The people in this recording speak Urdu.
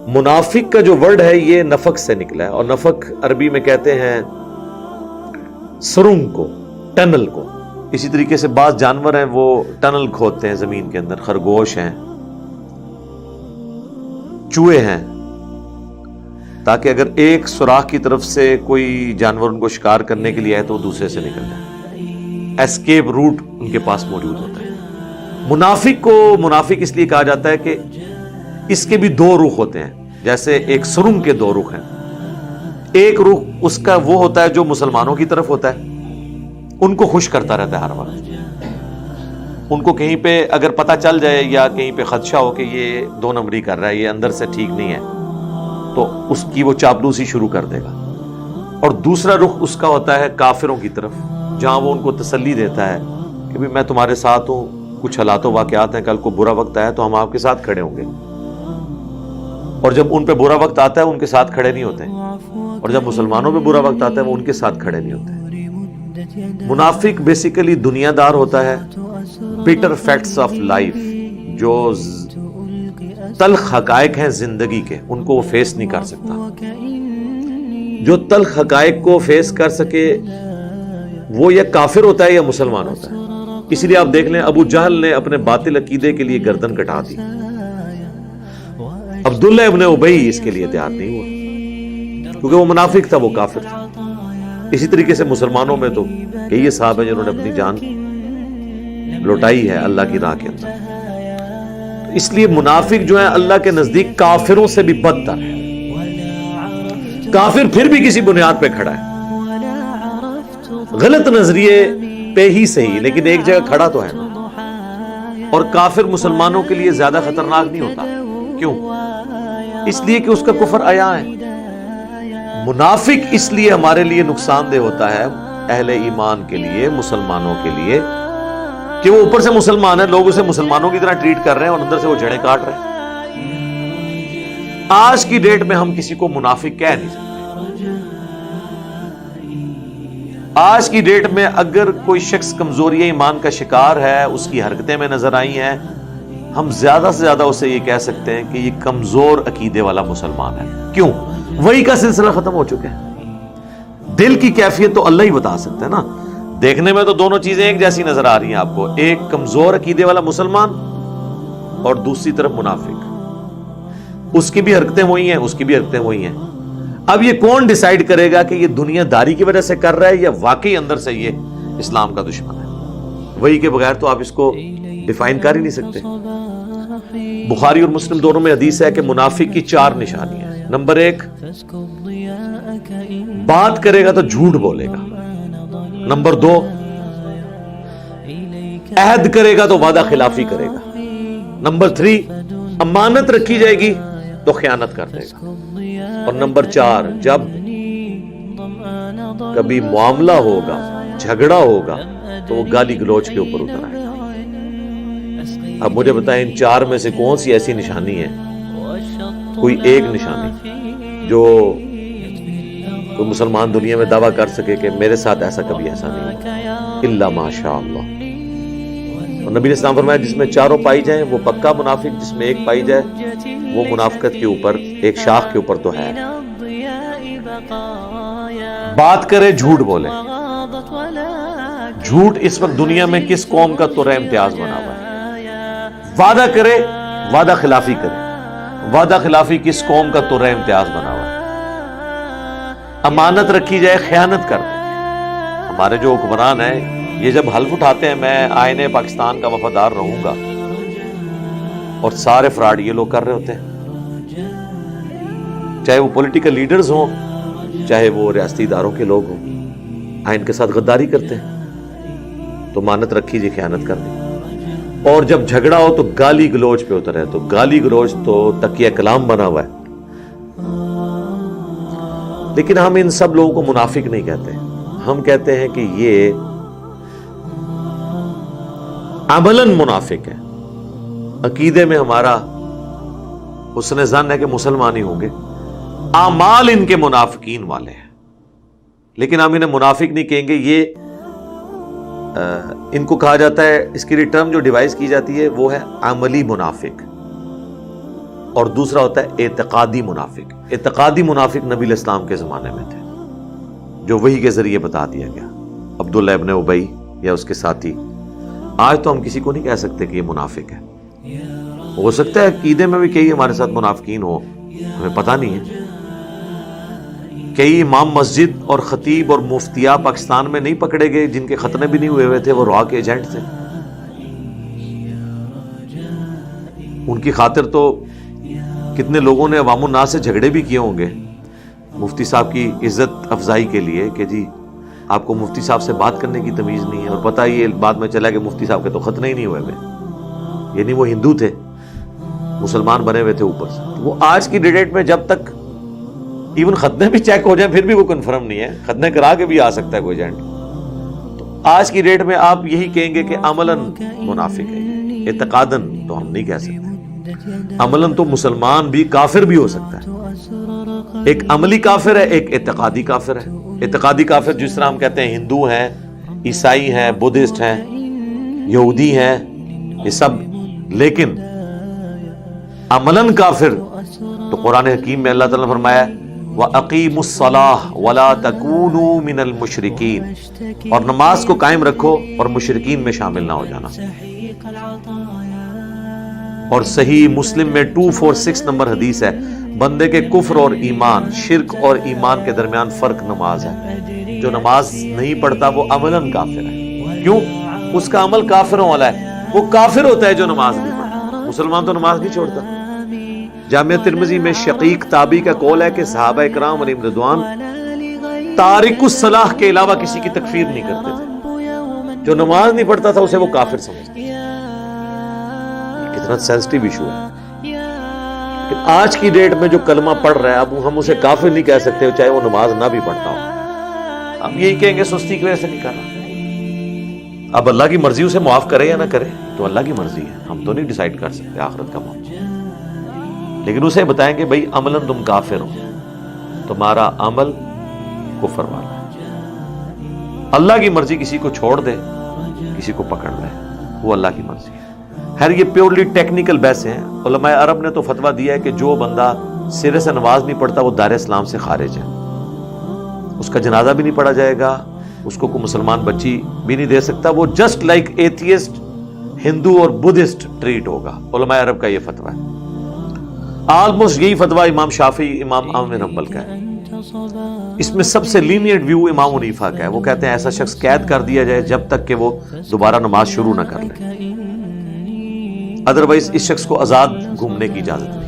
منافق کا جو ورڈ ہے یہ نفق سے نکلا ہے، اور نفق عربی میں کہتے ہیں سرنگ کو، ٹنل کو۔ اسی طریقے سے بعض جانور ہیں وہ ٹنل کھودتے ہیں زمین کے اندر، خرگوش ہیں، چوہے ہیں، تاکہ اگر ایک سوراخ کی طرف سے کوئی جانور ان کو شکار کرنے کے لیے آئے تو وہ دوسرے سے نکل جائے، ایسکیپ روٹ ان کے پاس موجود ہوتا ہے۔ منافق کو منافق اس لیے کہا جاتا ہے کہ اس کے بھی دو رخ ہوتے ہیں، جیسے ایک سرنگ کے دو رخ ہیں۔ ایک رخ اس کا وہ ہوتا ہے جو مسلمانوں کی طرف ہوتا ہے، ان کو خوش کرتا رہتا ہے ہر وقت۔ ان کو کہیں پہ اگر پتہ چل جائے یا کہیں پہ خدشہ ہو کہ یہ دو نمبری کر رہا ہے، یہ اندر سے ٹھیک نہیں ہے، تو اس کی وہ چاپلوسی شروع کر دے گا۔ اور دوسرا رخ اس کا ہوتا ہے کافروں کی طرف، جہاں وہ ان کو تسلی دیتا ہے کہ بھی میں تمہارے ساتھ ہوں، کچھ حالات و واقعات ہیں، کل کو برا وقت آیا تو ہم آپ کے ساتھ کھڑے ہوں گے۔ اور جب ان پہ برا وقت آتا ہے ان کے ساتھ کھڑے نہیں ہوتے، اور جب مسلمانوں پہ برا وقت آتا ہے وہ ان کے ساتھ کھڑے نہیں ہوتے۔ منافق بیسیکلی دنیا دار ہوتا ہے، بیٹر فیکٹس آف لائف، جو تلخ حقائق ہیں زندگی کے، ان کو وہ فیس نہیں کر سکتا۔ جو تلخ حقائق کو فیس کر سکے وہ یا کافر ہوتا ہے یا مسلمان ہوتا ہے۔ اسی لیے آپ دیکھ لیں ابو جہل نے اپنے باطل عقیدے کے لیے گردن کٹا دی، عبداللہ ابن ابی اس کے لیے تیار نہیں ہوا، کیونکہ وہ منافق تھا، وہ کافر تھا۔ اسی طریقے سے مسلمانوں میں تو کئی صحابہ ہیں جنہوں نے اپنی جان لوٹائی ہے اللہ کی راہ کے اندر۔ اس لیے منافق جو ہے اللہ کے نزدیک کافروں سے بھی بدتر ہے۔ کافر پھر بھی کسی بنیاد پہ کھڑا ہے، غلط نظریے پہ ہی صحیح، لیکن ایک جگہ کھڑا تو ہے نا۔ اور کافر مسلمانوں کے لیے زیادہ خطرناک نہیں ہوتا، کیوں؟ اس لیے کہ اس کا کفر عیاں ہے۔ منافق اس لیے ہمارے لیے نقصان دہ ہوتا ہے، اہل ایمان کے لیے، مسلمانوں کے لیے، کہ وہ اوپر سے مسلمان ہے، لوگ اسے مسلمانوں کی طرح ٹریٹ کر رہے ہیں اور اندر سے وہ جڑیں کاٹ رہے ہیں۔ آج کی ڈیٹ میں ہم کسی کو منافق کہہ نہیں سکتے۔ آج کی ڈیٹ میں اگر کوئی شخص کمزوری ایمان کا شکار ہے، اس کی حرکتیں میں نظر آئی ہیں، ہم زیادہ سے زیادہ اسے یہ کہہ سکتے ہیں کہ یہ کمزور عقیدے والا مسلمان ہے۔ کیوں؟ وہی کا سلسلہ ختم ہو چکا ہے۔ دل کی کیفیت تو اللہ ہی بتا سکتا ہے نا۔ دیکھنے میں تو دونوں چیزیں ایک جیسی نظر آ رہی ہیں آپ کو، ایک کمزور عقیدے والا مسلمان اور دوسری طرف منافق۔ اس کی بھی حرکتیں وہی ہیں، اس کی بھی حرکتیں وہی ہیں۔ اب یہ کون ڈیسائیڈ کرے گا کہ یہ دنیا داری کی وجہ سے کر رہا ہے یا واقعی اندر سے یہ اسلام کا دشمن ہے؟ وہی کے بغیر تو آپ اس کو ڈیفائن کر ہی نہیں سکتے۔ بخاری اور مسلم دونوں میں حدیث ہے کہ منافق کی 4 نشانیاں ہیں۔ نمبر 1، بات کرے گا تو جھوٹ بولے گا۔ نمبر 2، عہد کرے گا تو وعدہ خلافی کرے گا۔ نمبر 3، امانت رکھی جائے گی تو خیانت کر دے گا۔ اور نمبر 4، جب کبھی معاملہ ہوگا، جھگڑا ہوگا تو وہ گالی گلوچ کے اوپر اتر آئے گا۔ اب مجھے بتائیں ان 4 میں سے کون سی ایسی نشانی ہے، کوئی ایک نشانی جو کوئی مسلمان دنیا میں دعویٰ کر سکے کہ میرے ساتھ ایسا کبھی ایسا نہیں ہوا، الا ماشاء اللہ۔ اور نبی نے اسلام فرمایا جس میں 4 پائی جائیں وہ پکا منافق، جس میں 1 پائی جائے وہ منافقت کے اوپر، ایک شاخ کے اوپر تو ہے۔ بات کرے جھوٹ بولے۔ جھوٹ اس وقت دنیا میں کس قوم کا ترہ امتیاز بنا ہوا ہے؟ وعدہ کرے، وعدہ خلافی کرے۔ وعدہ خلافی کس قوم کا ترہ امتیاز بنا ہوا ہے؟ امانت رکھی جائے، خیانت کر دیں۔ ہمارے جو حکمران ہیں یہ جب حلف اٹھاتے ہیں میں آئین پاکستان کا وفادار رہوں گا، اور سارے فراڈ یہ لوگ کر رہے ہوتے ہیں، چاہے وہ پولیٹیکل لیڈرز ہوں، چاہے وہ ریاستی اداروں کے لوگ ہوں، آئین کے ساتھ غداری کرتے ہیں۔ تو امانت رکھی جائے، خیانت کر دی۔ اور جب جھگڑا ہو تو گالی گلوچ پہ اترے، تو گالی گلوچ تو تکیہ کلام بنا ہوا ہے۔ لیکن ہم ان سب لوگوں کو منافق نہیں کہتے، ہم کہتے ہیں کہ یہ عملاً منافق ہے۔ عقیدے میں ہمارا حسن ظن ہے کہ مسلمان ہی ہوں گے، اعمال ان کے منافقین والے ہیں، لیکن ہم انہیں منافق نہیں کہیں گے۔ یہ ان کو کہا جاتا ہے، اس کی ٹرم جو ڈیوائز کی جاتی ہے وہ ہے عملی منافق۔ اور دوسرا ہوتا ہے اعتقادی منافق. اعتقادی منافق نبی علیہ السلام کے زمانے میں تھے جو وحی کے ذریعے بتا دیا گیا, عبداللہ ابن ابی یا اس کے ساتھی. آج تو ہم کسی کو نہیں کہہ سکتے کہ یہ منافق ہے. ہو سکتا ہے عقیدے میں بھی کئی ہمارے ساتھ منافقین ہو, ہمیں پتہ نہیں ہے. کئی امام مسجد اور خطیب اور مفتیاء پاکستان میں نہیں پکڑے گئے جن کے ختنے بھی نہیں ہوئے تھے, وہ روا کے ایجنٹ تھے. ان کی خاطر تو کتنے لوگوں نے عوام الناس سے جھگڑے بھی کیے ہوں گے مفتی صاحب کی عزت افزائی کے لیے کہ جی آپ کو مفتی صاحب سے بات کرنے کی تمیز نہیں ہے, اور پتہ یہ بعد میں چلا کہ مفتی صاحب کے تو ختنے ہی نہیں ہوئے ہوئے, یعنی وہ ہندو تھے, مسلمان بنے ہوئے تھے اوپر سے. وہ آج کی ڈیٹ میں جب تک ایون ختنے بھی چیک ہو جائیں پھر بھی وہ کنفرم نہیں ہے, ختنے کرا کے بھی آ سکتا ہے کوئی ایجنٹ. تو آج کی ڈیٹ میں آپ یہی کہیں گے کہ عملاً منافق ہے, اعتقاداً تو ہم نہیں کہہ سکتے. عملاً تو مسلمان بھی کافر بھی ہو سکتا ہے. ایک عملی کافر ہے, ایک اعتقادی کافر ہے. اعتقادی کافر جس طرح ہم کہتے ہیں ہندو ہیں, عیسائی ہیں, بدھسٹ ہیں, یہودی ہیں, یہ سب. لیکن عملاً کافر تو قرآن حکیم میں اللہ تعالیٰ نے فرمایا وَأَقِيمُوا الصَّلَاةَ وَلَا تَكُونُوا مِنَ الْمُشْرِكِينَ, اور نماز کو قائم رکھو اور مشرکین میں شامل نہ ہو جانا. اور صحیح مسلم میں 246 نمبر حدیث ہے, بندے کے کفر اور ایمان, شرک اور ایمان کے درمیان فرق نماز ہے. جو نماز نہیں پڑھتا وہ عملاً کافر ہے. کیوں؟ اس کا عمل کافروں والا ہے. وہ کافر ہوتا ہے جو نماز نہیں پڑھتا, مسلمان تو نماز نہیں چھوڑتا. جامعہ ترمذی میں شقیق تابعی کا قول ہے کہ صحابہ کرام علیہم رضوان تارک الصلاح کے علاوہ کسی کی تکفیر نہیں کرتے تھے. جو نماز نہیں پڑھتا تھا اسے وہ کافر سمجھتے. کتنا سینسٹیو ایشو ہے. کہ آج کی ڈیٹ میں جو کلمہ پڑھ رہا ہے اب ہم اسے کافر نہیں کہہ سکتے چاہے وہ نماز نہ بھی پڑھتا ہو. ہم یہی کہیں گے سستی کی وجہ سے نہیں کر رہا. اب اللہ کی مرضی اسے معاف کرے یا نہ کرے تو اللہ کی مرضی ہے, ہم تو نہیں ڈیسائیڈ کر سکتے آخرت کا معاملہ. لیکن اسے بتائیں کہ بھائی عملاً تم کافر ہو, تمہارا عمل کفر والا ہے. اللہ کی مرضی کسی کو چھوڑ دے کسی کو پکڑ لے, وہ اللہ کی مرضی ہے. خیر یہ پیورلی ٹیکنیکل بحث ہیں. علماء عرب نے تو فتویٰ دیا ہے کہ جو بندہ سرے سے نماز نہیں پڑھتا وہ دار اسلام سے خارج ہے, اس کا جنازہ بھی نہیں پڑھا جائے گا, اس کو کوئی مسلمان بچی بھی نہیں دے سکتا, وہ جسٹ لائک ایتھیسٹ ہندو اور بدھسٹ ٹریٹ ہوگا. علماء عرب کا یہ فتویٰ ہے. آلموسٹ یہی فتویٰ امام شافعی, امام احمد بن حنبل کا ہے. اس میں سب سے لینیئنٹ ویو امام حنیفہ کا ہے. وہ کہتے ہیں ایسا شخص قید کر دیا جائے جب تک کہ وہ دوبارہ نماز شروع نہ کر لے, ادروائز اس شخص کو آزاد گھومنے کی اجازت نہیں.